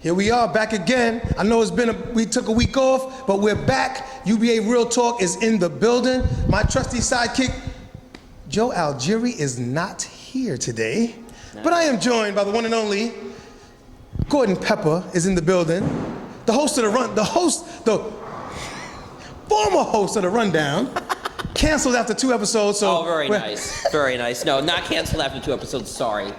Here we are back again. I know we took a week off, but we're back. UBA Real Talk is in the building. My trusty sidekick, Joe Algieri, is not here today, but I am joined by the one and only Gordon Pepper is in the building. The former host of the Rundown. Canceled after 2 episodes, so... Oh, very nice. Very nice. No, not canceled after 2 episodes, sorry.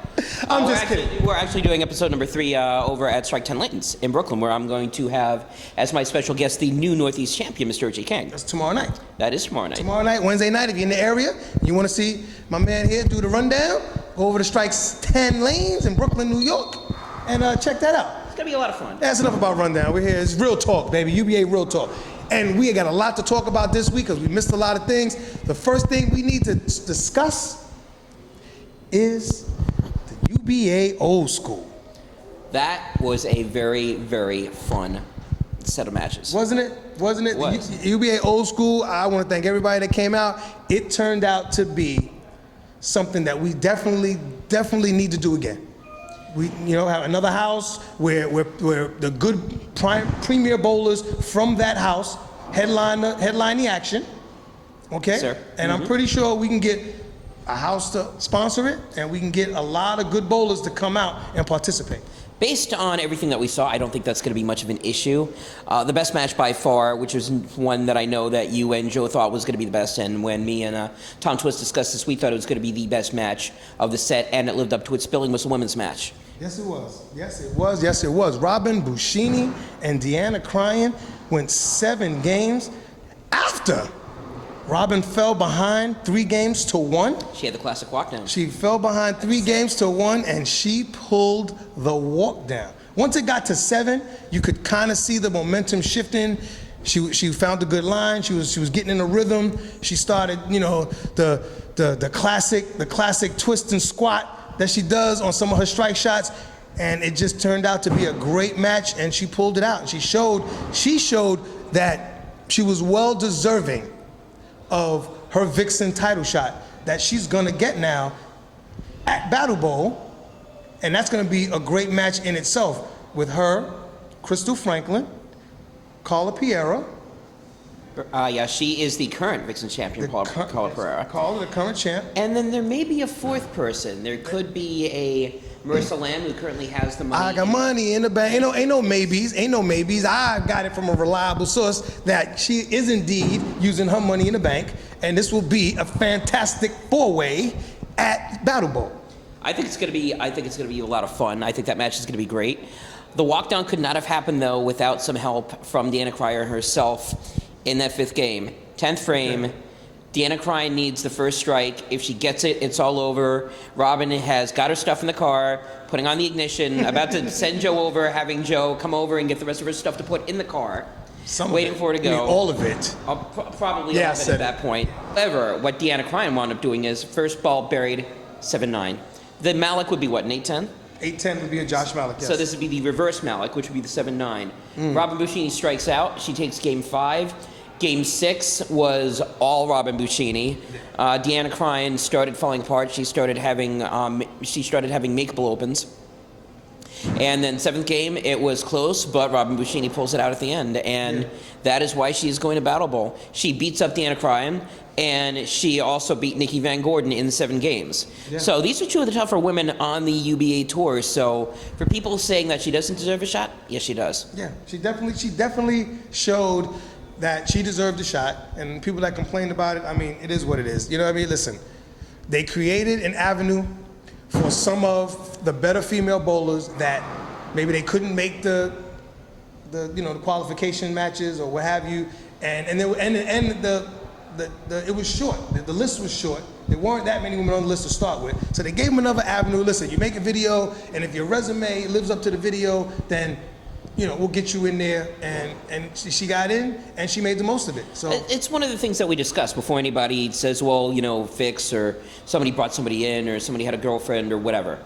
I'm just kidding. We're actually doing episode number 3 over at Strike 10 Layton's in Brooklyn, where I'm going to have, as my special guest, the new Northeast champion, Mr. O.J. King. That's tomorrow night. That is tomorrow night. Tomorrow night, Wednesday night, if you're in the area, you want to see my man here do the Rundown, go over to Strike's 10 Lanes in Brooklyn, New York, and check that out. It's going to be a lot of fun. That's enough about Rundown. We're here. It's Real Talk, baby. UBA Real Talk. And we got a lot to talk about this week because we missed a lot of things. The first thing we need to discuss is the UBA Old School. That was a very, very fun set of matches. Wasn't it? Wasn't it? It was. The UBA Old School, I want to thank everybody that came out. It turned out to be something that we definitely need to do again. We, have another house where the good premier bowlers from that house headline the action, okay? Sir. And I'm pretty sure we can get a house to sponsor it, and we can get a lot of good bowlers to come out and participate. Based on everything that we saw, I don't think that's going to be much of an issue. The best match by far, which was one that I know that you and Joe thought was going to be the best, and when me and Tom Twist discussed this, we thought it was going to be the best match of the set, and it lived up to its billing, was the women's match. Yes, it was. Yes, it was. Yes, it was. Robin Buschini and Deanna Cryan went 7 games after Robin fell behind 3 games to 1. She had the classic walk down. She fell behind 3 games to 1, and she pulled the walk down. Once it got to 7, you could kind of see the momentum shifting. She found a good line. She was getting in a rhythm. She started, the classic twist and squat that she does on some of her strike shots, and it just turned out to be a great match, and she pulled it out. And she showed that she was well deserving of her Vixen title shot that she's gonna get now at Battle Bowl, and that's gonna be a great match in itself with her, Crystal Franklin, Carla Pereira. Yeah, she is the current Vixen champion, Carla Pereira. Carla, the current champ. And then there may be a 4th person. There could be a Marissa Lamb, who currently has the money. I got money in the bank. Ain't no maybes. I got it from a reliable source that she is indeed using her money in the bank, and this will be a fantastic 4-way at Battle Bowl. I think it's gonna be a lot of fun. I think that match is gonna be great. The walk down could not have happened though without some help from Deanna Cryan herself in that 5th game. 10th frame. Okay. Deanna Cryan needs the first strike. If she gets it, it's all over. Robin has got her stuff in the car, putting on the ignition, about to send Joe over, having Joe come over and get the rest of her stuff to put in the car. Waiting for her to go. All of it. Probably all of it at that point. However, what Deanna Cryan wound up doing is first ball buried 7-9. The Malik would be what, an 8-10? 8-10 would be a Josh Malik, yes. So this would be the reverse Malik, which would be the 7-9. Robin Buschini strikes out. She takes game 5. Game 6 was all Robin Buschini. Deanna Cryan started falling apart. She started having makeable opens. And then 7th game, it was close, but Robin Buschini pulls it out at the end, and that is why she's going to Battle Bowl. She beats up Deanna Cryan, and she also beat Nikki Van Gordon in 7 games. Yeah. So these are 2 of the tougher women on the UBA tour. So for people saying that she doesn't deserve a shot, yes, she does. Yeah, she definitely showed that she deserved a shot, and people that complained about it, I mean, it is what it is. You know what I mean? Listen, they created an avenue for some of the better female bowlers that maybe they couldn't make the qualification matches or what have you, and it was short. The list was short. There weren't that many women on the list to start with, so they gave them another avenue. Listen, you make a video, and if your resume lives up to the video, then we'll get you in there, and she got in, and she made the most of it. So it's one of the things that we discussed before anybody says, well, fix, or somebody brought somebody in, or somebody had a girlfriend, or whatever.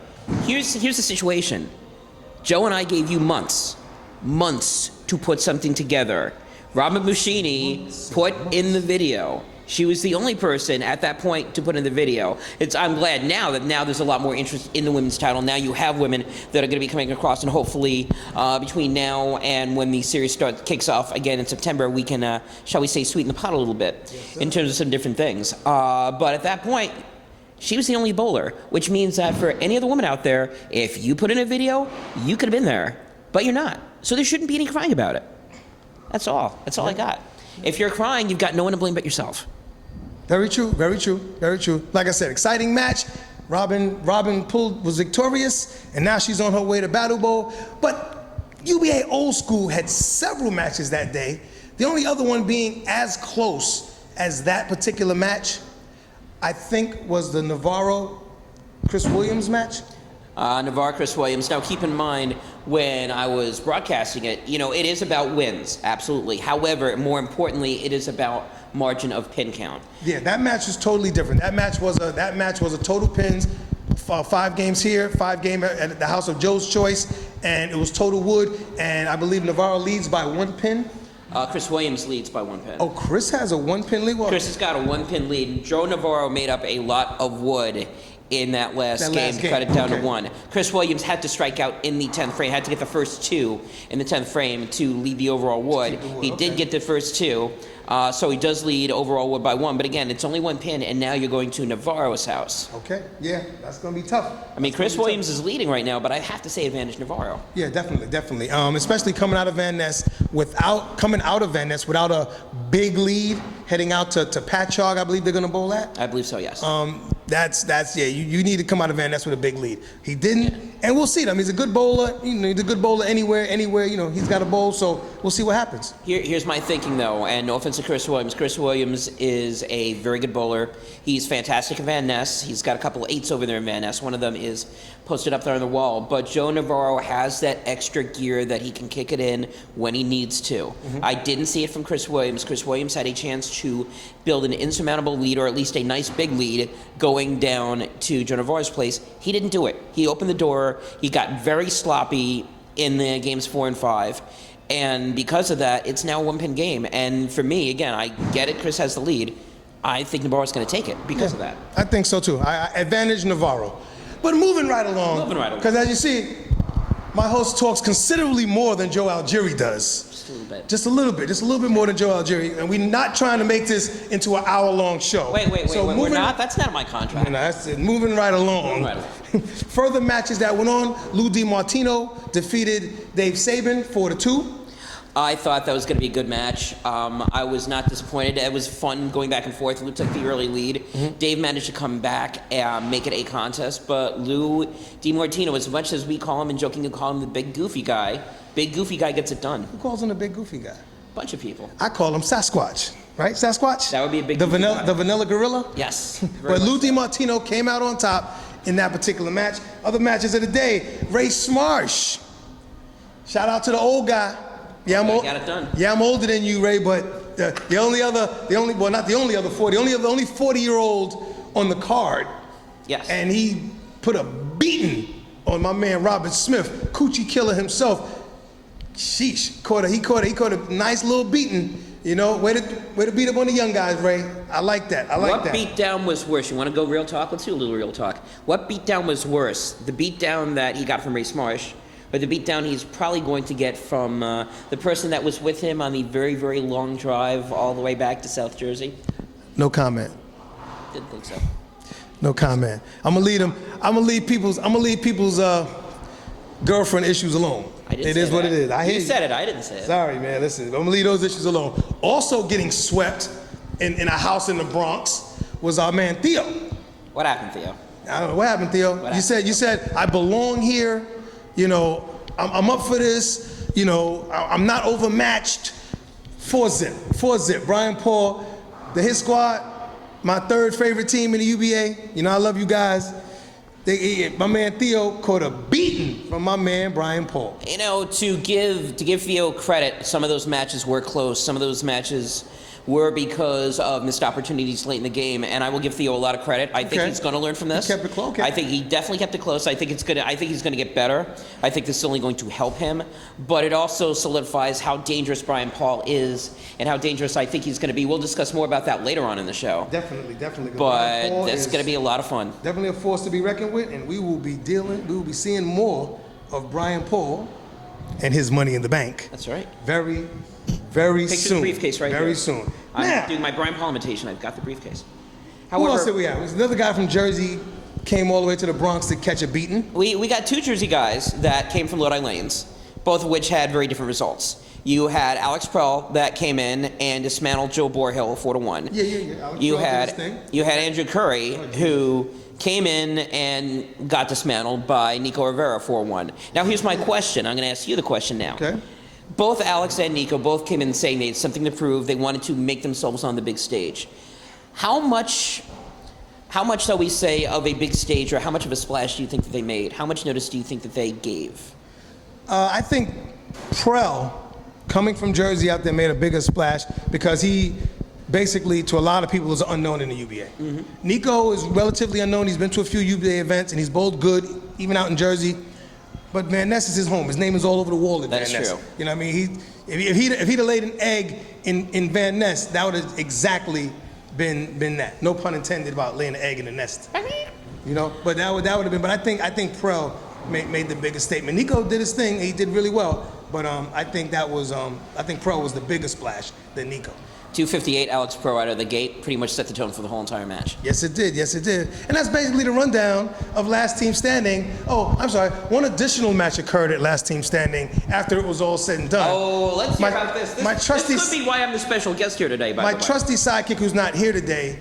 Here's the situation. Joe and I gave you months to put something together. Robin Buschini put in the video. She was the only person at that point to put in the video. I'm glad now there's a lot more interest in the women's title. Now you have women that are going to be coming across, and hopefully between now and when the series kicks off again in September, we can, shall we say, sweeten the pot a little bit in terms of some different things. But at that point, she was the only bowler, which means that for any other woman out there, if you put in a video, you could have been there, but you're not. So there shouldn't be any crying about it. That's all. That's all I got. If you're crying, you've got no one to blame but yourself. Very true, very true, very true. Like I said, exciting match. Robin was victorious, and now she's on her way to Battle Bowl. But UBA Old School had several matches that day. The only other one being as close as that particular match, I think, was the Navarro-Chris Williams match. Navarro, Chris Williams. Now, keep in mind, when I was broadcasting it, it is about wins, absolutely. However, more importantly, it is about margin of pin count. Yeah, that match was totally different. That match was a total pins, 5 games here, 5 game at the House of Joe's Choice, and it was total wood. And I believe Navarro leads by 1 pin. Chris Williams leads by 1 pin. Oh, Chris has a 1-pin lead? Well, Chris has got a 1-pin lead. Joe Navarro made up a lot of wood in that last game to cut it down to 1. Chris Williams had to strike out in the 10th frame, had to get the first 2 in the 10th frame to lead the overall wood. He did get the first 2, so he does lead overall wood by 1. But again, it's only 1 pin, and now you're going to Navarro's house. Okay, yeah, that's going to be tough. I mean, Chris Williams is leading right now, but I have to say advantage Navarro. Yeah, definitely. Especially coming out of Van Ness without a big lead, heading out to Patchogue, I believe they're going to bowl at. I believe so, yes. You need to come out of Van Ness with a big lead. He didn't, and we'll see. I mean, he's a good bowler. He's a good bowler anywhere. He's got a bowl. So we'll see what happens. Here's my thinking though, and no offense to Chris Williams. Chris Williams is a very good bowler. He's fantastic in Van Ness. He's got a couple of 8s over there in Van Ness. One of them is posted up there on the wall. But Joe Navarro has that extra gear that he can kick it in when he needs to. Mm-hmm. I didn't see it from Chris Williams. Chris Williams had a chance to build an insurmountable lead, or at least a nice big lead, going down to Joe Navarro's place. He didn't do it. He opened the door. He got very sloppy in the games 4 and 5. And because of that, it's now a 1-pin game. And for me, again, I get it. Chris has the lead. I think Navarro's going to take it because of that. I think so too. I advantage Navarro. But moving right along. Because as you see, my host talks considerably more than Joe Algieri does. Just a little bit more than Joe Algieri. And we're not trying to make this into an hour-long show. Wait, we're not? That's not my contract. No, that's it. Moving right along. Further matches that went on, Lou DiMartino defeated Dave Sabin 4-2. I thought that was going to be a good match. I was not disappointed. It was fun going back and forth. Lou took the early lead. Mm-hmm. Dave managed to come back and make it a contest, but Lou DiMartino, as much as we call him and jokingly call him the big goofy guy gets it done. Who calls him the big goofy guy? Bunch of people. I call him Sasquatch, right? Sasquatch? That would be a big the vanilla gorilla? Yes. But Lou DiMartino came out on top in that particular match. Other matches of the day, Ray Smarsh. Shout out to the old guy. Yeah, got it done. Yeah, I'm older than you, Ray, but the only 40-year-old on the card. Yes. And he put a beating on my man Robert Smith, Coochie Killer himself. Sheesh, he caught a nice little beating. Way to beat up on the young guys, Ray. I like that. What beatdown was worse? You want to go real talk? Let's do a little real talk. What beatdown was worse? The beatdown that he got from Ray Smarsh, or the beatdown he's probably going to get from the person that was with him on the very, very long drive all the way back to South Jersey? No comment. Didn't think so. No comment. I'm gonna leave people's girlfriend issues alone. It is what it is. You said it. I didn't say it. Sorry, man. Listen, I'm gonna leave those issues alone. Also getting swept in a house in the Bronx was our man Theo. What happened, Theo? I don't know what happened, Theo. You said I belong here. I'm up for this. I'm not overmatched. 4-zip. Brian Paul, the Hit Squad, my 3rd favorite team in the UBA. I love you guys. My man Theo caught a beating from my man Brian Paul. To give Theo credit, some of those matches were close. Some of those matches were because of missed opportunities late in the game. And I will give Theo a lot of credit. I think he's going to learn from this. He kept it close. Okay. I think he definitely kept it close. I think he's going to get better. I think this is only going to help him. But it also solidifies how dangerous Brian Paul is and how dangerous I think he's going to be. We'll discuss more about that later on in the show. Definitely. But it's going to be a lot of fun. Definitely a force to be reckoned with, and we will be seeing more of Brian Paul and his money in the bank. That's right. Very Picture soon. the briefcase right Very here. soon. I'm Now, doing my Brian Paul imitation. I've got the briefcase. who else did we have? There's another guy from Jersey came all the way to the Bronx to catch a beating. We got 2 Jersey guys that came from Lodi Lanes, both of which had very different results. You had Alex Prell that came in and dismantled Joe Borhill 4-1. Yeah. Alex You Prell did had his thing. you had Andrew Curry who came in and got dismantled by Nico Rivera 4-1. Now here's my question. I'm going to ask you the question now. Okay. Both Alex and Nico both came in saying they had something to prove. They wanted to make themselves on the big stage. How much shall we say of a big stage, or how much of a splash do you think that they made? How much notice do you think that they gave? I think Prell, coming from Jersey out there, made a bigger splash because he basically, to a lot of people, is unknown in the UBA. Nico is relatively unknown. He's been to a few UBA events, and he's both good, even out in Jersey. But Van Ness is his home. His name is all over the wall at Van Ness. That's true. You know what I mean? If he'd have laid an egg in Van Ness, that would have exactly been that. No pun intended about laying an egg in the nest. You know, but that would have been. But I think Prell made the biggest statement. Nico did his thing. He did really well. But I think Prell was the bigger splash than Nico. 258 Alex Pro out of the gate pretty much set the tone for the whole entire match. Yes, it did. And that's basically the rundown of Last Team Standing. Oh, I'm sorry. One additional match occurred at Last Team Standing after it was all said and done. Oh, let's hear about this. This could be why I'm the special guest here today, by the way. My trusty sidekick, who's not here today,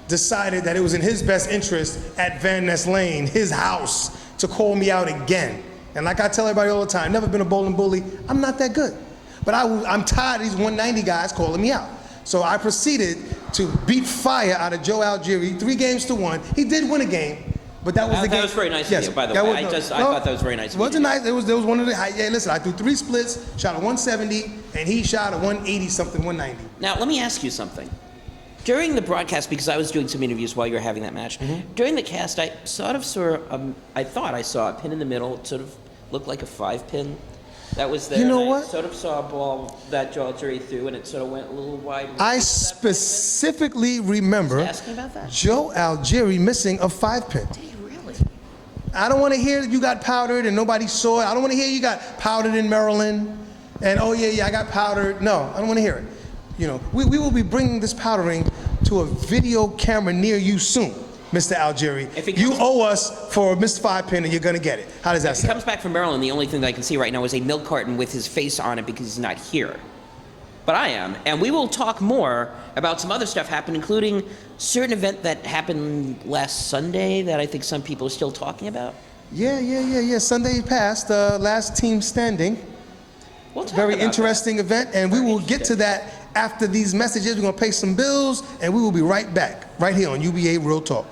decided that it was in his best interest at Van Ness Lane, his house, to call me out again. And like I tell everybody all the time, never been a bowling bully. I'm not that good. But I'm tired of these 190 guys calling me out. So I proceeded to beat fire out of Joe Algieri, 3-1. He did win a game, but that was the game. That was very nice of you, by the way. I thought that was very nice of you. Wasn't nice. It was one of the. Yeah, listen, I threw 3 splits, shot a 170, and he shot a 180 something, 190. Now let me ask you something. During the broadcast, because I was doing some interviews while you were having that match, during the cast, I thought I saw a pin in the middle. It sort of looked like a 5-pin. That was there. You know and what? I sort of saw a ball that Joe Algieri threw, and it sort of went a little wide. I specifically remember Asking about that? Joe Algieri missing a 5-pin. Did he really? I don't want to hear you got powdered and nobody saw it. I don't want to hear you got powdered in Maryland and oh yeah, I got powdered. No, I don't want to hear it. You know, we will be bringing this powdering to a video camera near you soon, Mr. Algieri. You owe us for a missed 5-pin and you're going to get it. How does that If he sound? comes back from Maryland, the only thing that I can see right now is a milk carton with his face on it because he's not here. But I am. And we will talk more about some other stuff happened, including a certain event that happened last Sunday that I think some people are still talking about. Yeah. Sunday passed, Last Team Standing. We'll talk Very about interesting event, and we will get to that after these messages. We're going to pay some bills, and we will be right back, right here on UBA Real Talk.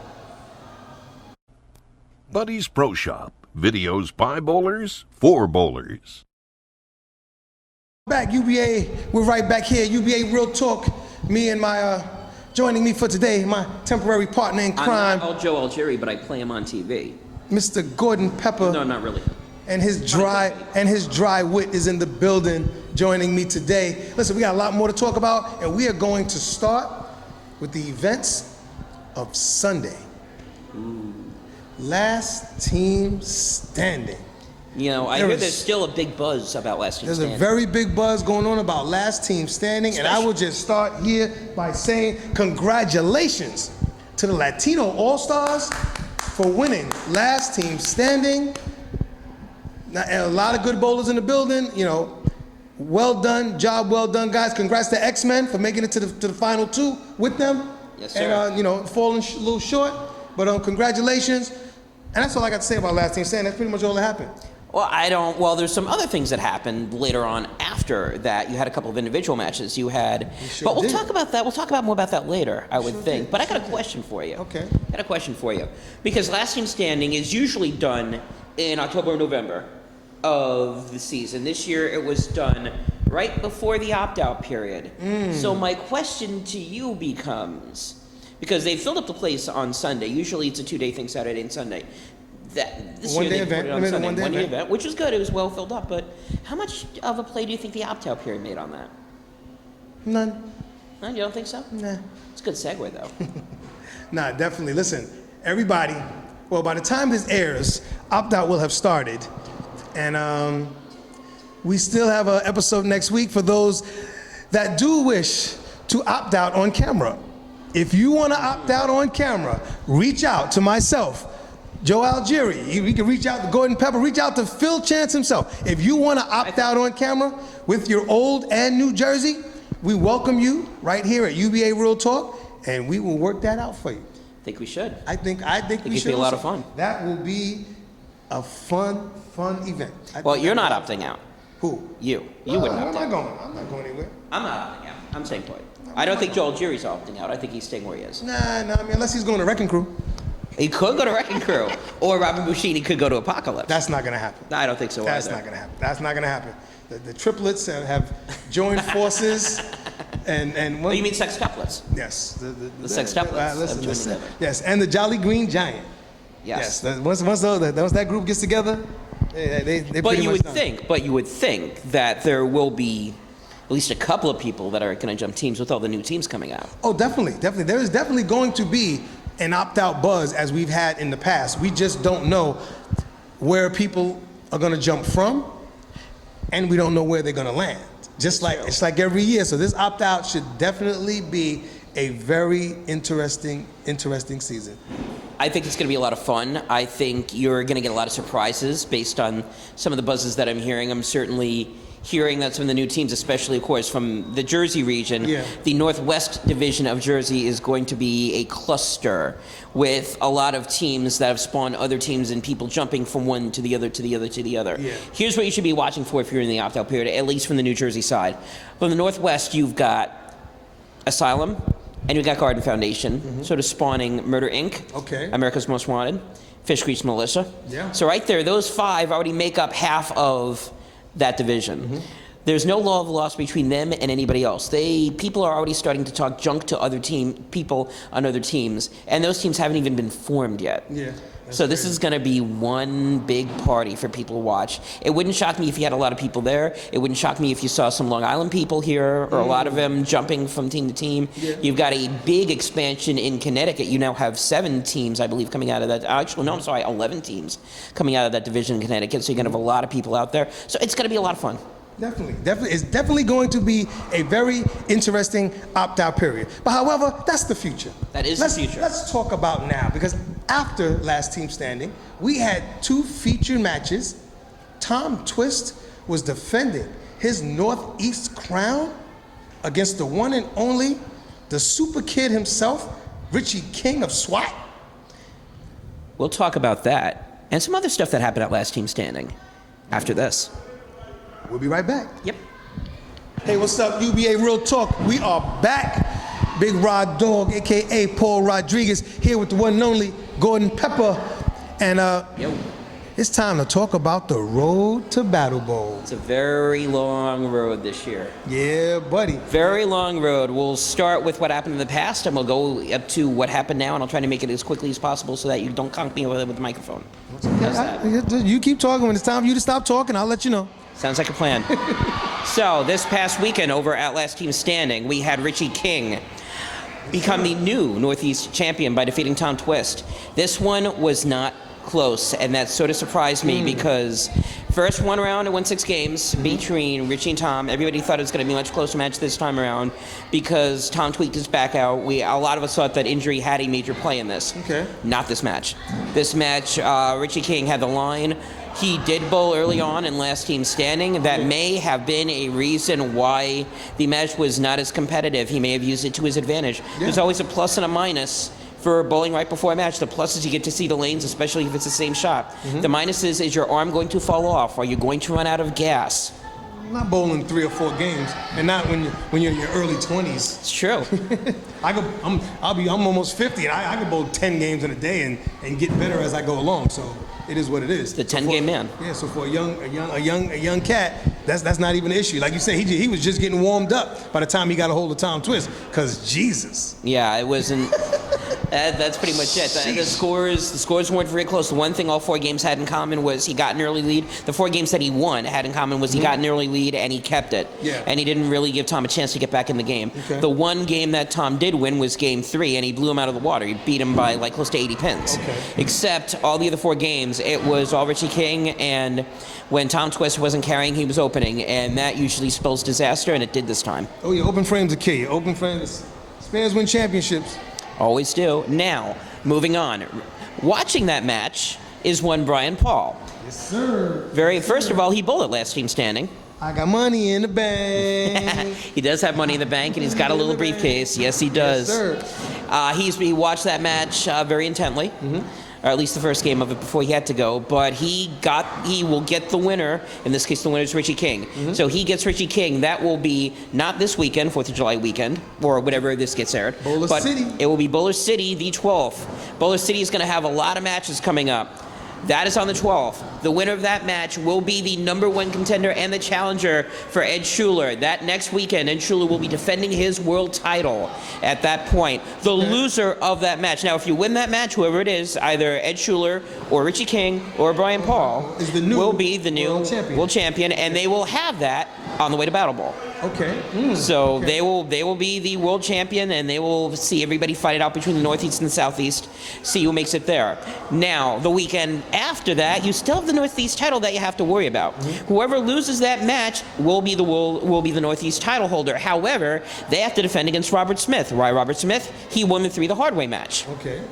Buddy's Pro Shop. Videos by bowlers, for bowlers. Back, UBA, we're right back here, UBA Real Talk. Me and my, joining me for today, my temporary partner in crime, I'm not Joe Algieri, but I play him on TV. Mr. Gordon Pepper. No, not really. And his dry wit is in the building joining me today. Listen, we got a lot more to talk about, and we are going to start with the events of Sunday. Last Team Standing. You know, I hear there's still a big buzz about Last Team Standing. There's a very big buzz going on about Last Team Standing, and I will just start here by saying congratulations to the Latino All-Stars for winning Last Team Standing. Now, a lot of good bowlers in the building, you know, well done, job well done, guys. Congrats to X-Men for making it to the final 2 with them. Yes, sir. And, you know, falling a little short, but congratulations. And that's all I got to say about Last Team Standing. That's pretty much all that happened. Well, there's some other things that happened later on after that. You had a couple of individual matches. But we'll talk about that. We'll talk about more about that later, I would think. But I got a question for you. Okay. I got a question for you. Because Last Team Standing is usually done in October or November of the season. This year it was done right before the opt-out period. So my question to you becomes, because they filled up the place on Sunday. Usually it's a 2-day thing, Saturday and Sunday. This year they put it on Sunday, one-day event, which was good. It was well filled up. But how much of a play do you think the opt-out period made on that? None. No, you don't think so? Nah. It's a good segue, though. Nah, definitely. Listen, everybody, well, by the time this airs, opt-out will have started. And we still have an episode next week for those that do wish to opt out on camera. If you want to opt out on camera, reach out to myself, Joe Algieri. You can reach out to Gordon Pepper, reach out to Phil Chance himself. If you want to opt out on camera with your old and new jersey, we welcome you right here at UBA Real Talk, and we will work that out for you. I think we should. I think we should. It'd be a lot of fun. That will be a fun event. Well, you're not opting out. Who? You. You wouldn't Where opt am I out. going? I'm not going anywhere. I'm not opting out. I'm staying put. I don't think Joel Algieri's opting out. I think he's staying where he is. Nah, I mean, unless he's going to Wrecking Crew. He could go to Wrecking Crew, or Robin Buschini could go to Apocalypse. That's not going to happen. I don't think so That's either. not going to happen. That's not going to happen. The triplets have joined forces, and Oh, you mean sextuplets? yes, the sextuplets listen, have joined together. yes, and the Jolly Green Giant. Yes. Once that group gets together, they But pretty you much would think that there will be at least a couple of people that are going to jump teams with all the new teams coming out. Oh, definitely. There is definitely going to be an opt-out buzz as we've had in the past. We just don't know where people are going to jump from, and we don't know where they're going to land. It's like every year. So this opt-out should definitely be a very interesting season. I think it's going to be a lot of fun. I think you're going to get a lot of surprises based on some of the buzzes that I'm hearing. I'm certainly hearing that some of the new teams, especially, of course, from the Jersey region, the Northwest Division of Jersey is going to be a cluster with a lot of teams that have spawned other teams and people jumping from one to the other, to the other, to the other. Yeah. Here's what you should be watching for if you're in the opt-out period, at least from the New Jersey side. From the Northwest, you've got Asylum, and you've got Garden Foundation, sort of spawning Murder, Inc., Okay. America's Most Wanted, Fish Creek's Militia. Yeah. So right there, those five already make up half of that division. There's no law of loss between them and anybody else. People are already starting to talk junk to other people on other teams, and those teams haven't even been formed yet. Yeah. So this is going to be one big party for people to watch. It wouldn't shock me if you had a lot of people there. It wouldn't shock me if you saw some Long Island people here, or a lot of them jumping from team to team. Yeah. You've got a big expansion in Connecticut. You now have 7 teams, I believe, coming out of that. Actually, no, I'm sorry, 11 teams coming out of that division in Connecticut. So you're going to have a lot of people out there. So it's going to be a lot of fun. Definitely. It's definitely going to be a very interesting opt-out period. But however, that's the future. That is the future. Let's talk about now, because after last team standing, we had 2 featured matches. Tom Twist was defending his Northeast crown against the one and only, the super kid himself, Richie King of SWAT. We'll talk about that and some other stuff that happened at last team standing after this. We'll be right back. Yep. Hey, what's up, UBA Real Talk? We are back. Big Rod Dog, a.k.a. Paul Rodriguez, here with the one and only Gordon Pepper. And Yo. it's time to talk about the road to Battle Bowl. It's a very long road this year. Yeah, buddy. Very long road. We'll start with what happened in the past, and we'll go up to what happened now, and I'll try to make it as quickly as possible so that you don't conk me with the microphone. How's that? You keep talking. When it's time for you to stop talking, I'll let you know. Sounds like a plan. So, this past weekend over at Last Team Standing, we had Richie King become the new Northeast champion by defeating Tom Twist. This one was not close, and that sort of surprised me because first one round, it won 6 games between Richie and Tom. Everybody thought it was going to be a much closer match this time around because Tom tweaked his back out. A lot of us thought that injury had a major play in this. Okay. Not this match. This match, Richie King had the line. He did bowl early on in last team standing. That may have been a reason why the match was not as competitive. He may have used it to his advantage. There's always a plus and a minus for bowling right before a match. The plus is you get to see the lanes, especially if it's the same shot. The minus is your arm going to fall off? Are you going to run out of gas? I'm not bowling 3 or 4 games, and not when you're in your early 20s. It's true. I'm almost 50, and I could bowl 10 games in a day and get better as I go along. So it is what it is. The 10-game man. Yeah. So for a young cat, that's not even an issue. Like you said, he was just getting warmed up by the time he got a hold of Tom Twist. Cause Jesus. Yeah, it wasn't. That's pretty much it. The scores weren't very close. The one thing all 4 games had in common was he got an early lead. The 4 games that he won had in common was he got an early lead and he kept it. Yeah. And he didn't really give Tom a chance to get back in the game. Okay. The one game that Tom did win was Game 3, and he blew him out of the water. He beat him by like close to 80 pins. Okay. Except all the other 4 games, it was all Richie King, and when Tom Twist wasn't carrying, he was opening, and that usually spells disaster, and it did this time. Oh yeah, open frames are key. Open frames. Spares win championships. Always do. Now, moving on. Watching that match is one Brian Paul. Yes, sir. First of all, he bowled at last team standing. I got money in the bank. He does have money in the bank, and he's got a little briefcase. Yes, he does. Yes, sir. He watched that match very intently, or at least the first game of it before he had to go. But he will get the winner. In this case, the winner is Richie King. So he gets Richie King. That will be not this weekend, 4th of July weekend, or whatever this gets aired. Bowler but City. It will be Bowler City the 12th. Bowler City is going to have a lot of matches coming up. That is on the 12th. The winner of that match will be the #1 contender and the challenger for Ed Schuler. That next weekend, Ed Schuler will be defending his world title at that point. The loser of that match. Now, if you win that match, whoever it is, either Ed Schuler or Richie King or Brian Paul, will be the new world champion, and they will have that on the way to Battle Bowl. Okay. So they will be the world champion, and they will see everybody fight it out between the Northeast and the Southeast, see who makes it there. Now, the weekend after that, you still have the Northeast title that you have to worry about. Whoever loses that match will be the Northeast title holder. However, they have to defend against Robert Smith. Why Robert Smith? He won the 3 the hard way match. Okay.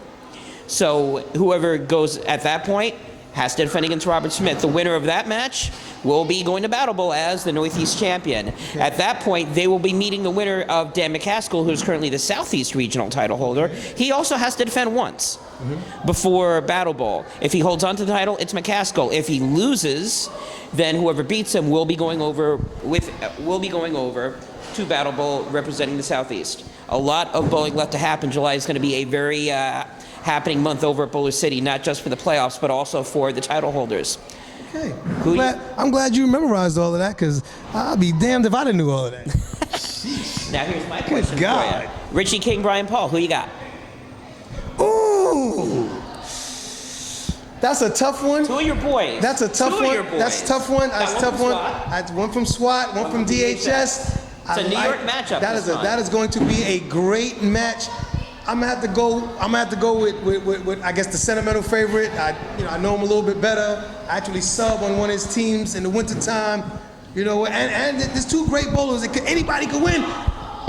So whoever goes at that point has to defend against Robert Smith. The winner of that match will be going to Battle Bowl as the Northeast champion. Okay. At that point, they will be meeting the winner of Dan McCaskill, who's currently the Southeast regional title holder. He also has to defend once before Battle Bowl. If he holds on to the title, it's McCaskill. If he loses, then whoever beats him will be going over to Battle Bowl representing the Southeast. A lot of bowling left to happen. July is going to be a very happening month over at Bowler City, not just for the playoffs, but also for the title holders. Okay. I'm glad you memorized all of that, because I'll be damned if I didn't know all of that. Now here's my question Good God. for you. Richie King, Brian Paul, who you got? Ooh. That's a tough one. 2 of your boys. That's a tough Two one. of your boys. That's a tough one. That's a tough one. SWAT. One from SWAT, one from DHS. It's a New York matchup. That is going to be a great match. I'm gonna have to go with I guess the sentimental favorite. I know him a little bit better. I actually sub on one of his teams in the wintertime. And there's 2 great bowlers. Anybody could win.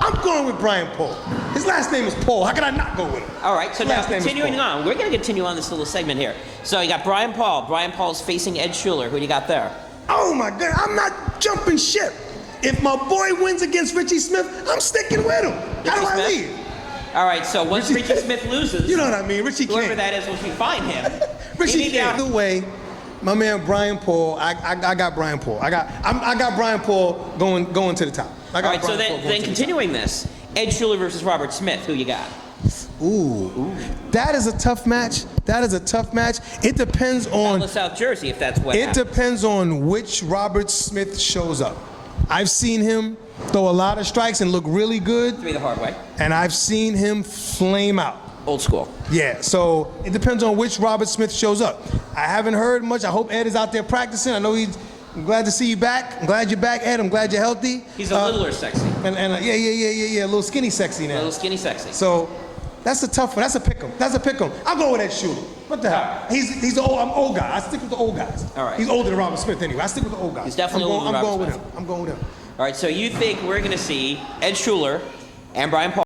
I'm going with Brian Paul. His last name is Paul. How can I not go with him? All right, so now continuing on, we're going to continue on this little segment here. So you got Brian Paul. Brian Paul's facing Ed Schuler. Who do you got there? Oh my God, I'm not jumping ship. If my boy wins against Richie Smith, I'm sticking with him. How do I leave? All right, so once Richie Smith loses, you know what I mean, Richie King. Whoever that is, once we find him. Richie King. Either way, my man Brian Paul. I got Brian Paul. I got Brian Paul going to the top. All right, so then continuing this, Ed Schuler versus Robert Smith. Who you got? Ooh. That is a tough match. It depends on South Jersey, if that's what. It depends on which Robert Smith shows up. I've seen him throw a lot of strikes and look really good. 3 the hard way. And I've seen him flame out. Old school. Yeah, so it depends on which Robert Smith shows up. I haven't heard much. I hope Ed is out there practicing. I know I'm glad to see you back. I'm glad you're back, Ed. I'm glad you're healthy. He's a littler sexy. Yeah, a little skinny sexy now. A little skinny sexy. So that's a tough one. That's a pick 'em. I'll go with Ed Schuler. What the hell? He's the old. I'm old guy. I stick with the old guys. All right. He's older than Robert Smith anyway. I stick with the old guys. He's definitely older than Robert Smith. I'm going with him. All right, so you think we're going to see Ed Schuler and Brian Paul